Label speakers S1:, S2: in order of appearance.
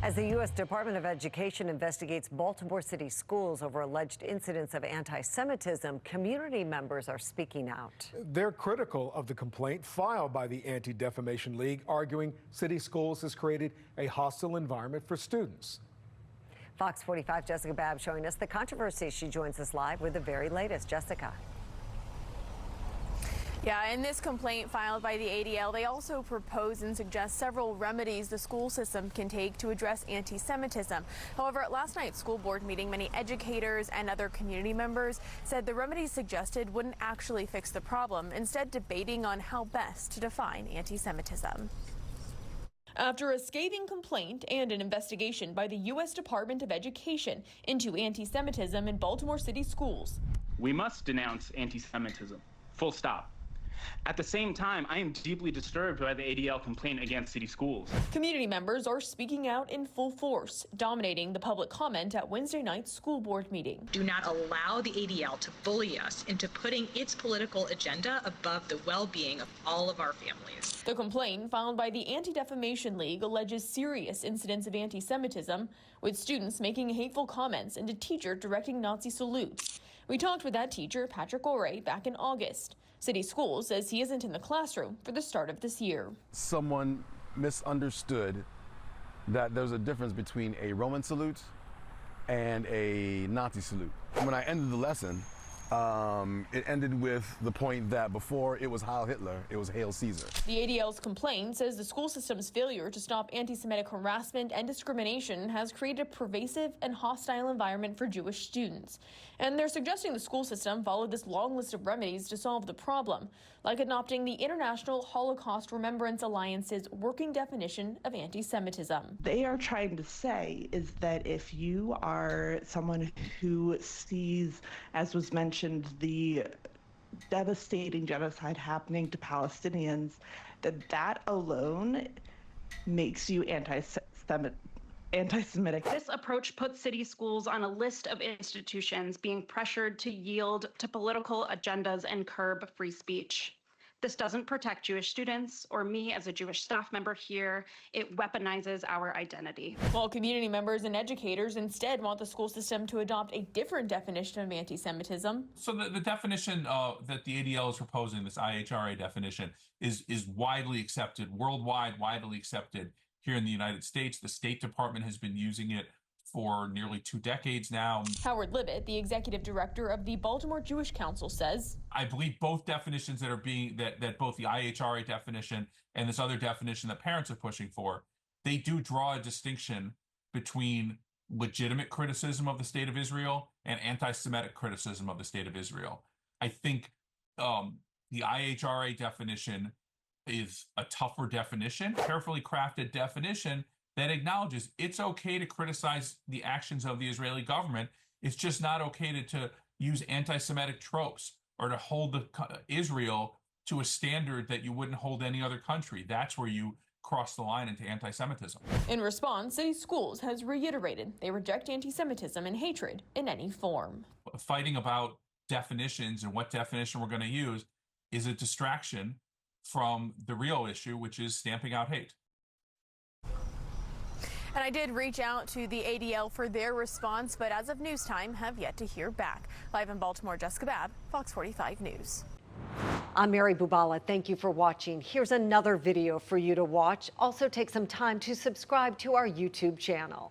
S1: As the U.S. Department of Education investigates Baltimore City Schools over alleged incidents of anti-Semitism, community members are speaking out.
S2: They're critical of the complaint filed by the Anti-Defamation League, arguing City Schools has created a hostile environment for students.
S1: Fox 45 Jessica Babb showing us the controversy. She joins us live with the very latest. Jessica.
S3: Yeah, in this complaint filed by the ADL, they also propose and suggest several remedies the school system can take to address anti-Semitism. However, at last night's school board meeting, many educators and other community members said the remedies suggested wouldn't actually fix the problem, instead debating on how best to define anti-Semitism. After a scathing complaint and an investigation by the U.S. Department of Education into anti-Semitism in Baltimore City Schools.
S4: We must denounce anti-Semitism, full stop. At the same time, I am deeply disturbed by the ADL complaint against City Schools.
S3: Community members are speaking out in full force, dominating the public comment at Wednesday night's school board meeting.
S5: Do not allow the ADL to bully us into putting its political agenda above the well-being of all of our families.
S3: The complaint, filed by the Anti-Defamation League, alleges serious incidents of anti-Semitism, with students making hateful comments and a teacher directing Nazi salutes. We talked with that teacher, Patrick Ore, back in August. City Schools says he isn't in the classroom for the start of this year.
S6: Someone misunderstood that there's a difference between a Roman salute and a Nazi salute. When I ended the lesson, it ended with the point that before it was Heil Hitler, it was Hail Caesar.
S3: The ADL's complaint says the school system's failure to stop anti-Semitic harassment and discrimination has created a pervasive and hostile environment for Jewish students. And they're suggesting the school system follow this long list of remedies to solve the problem, like adopting the International Holocaust Remembrance Alliance's working definition of anti-Semitism.
S7: They are trying to say is that if you are someone who sees, as was mentioned, the devastating genocide happening to Palestinians, that alone makes you anti-Semitic.
S8: This approach puts city schools on a list of institutions being pressured to yield to political agendas and curb free speech. This doesn't protect Jewish students or me as a Jewish staff member here. It weaponizes our identity.
S3: While community members and educators instead want the school system to adopt a different definition of anti-Semitism.
S9: So the definition that the ADL is proposing, this IHRA definition, is widely accepted, worldwide, widely accepted. Here in the United States, the State Department has been using it for nearly 2 decades now.
S3: Howard Libet, the executive director of the Baltimore Jewish Council, says,
S9: I believe both definitions that are being, that both the IHRA definition and this other definition that parents are pushing for, they do draw a distinction between legitimate criticism of the State of Israel and anti-Semitic criticism of the State of Israel. I think the IHRA definition is a tougher definition, carefully crafted definition that acknowledges it's okay to criticize the actions of the Israeli government. It's just not okay to use anti-Semitic tropes or to hold Israel to a standard that you wouldn't hold any other country. That's where you cross the line into anti-Semitism.
S3: In response, City Schools has reiterated they reject anti-Semitism and hatred in any form.
S9: Fighting about definitions and what definition we're going to use is a distraction from the real issue, which is stamping out hate.
S3: And I did reach out to the ADL for their response, but as of news time, have yet to hear back. Live in Baltimore, Jessica Babb, Fox 45 News.
S1: I'm Mary Bubala. Thank you for watching. Here's another video for you to watch. Also take some time to subscribe to our YouTube channel.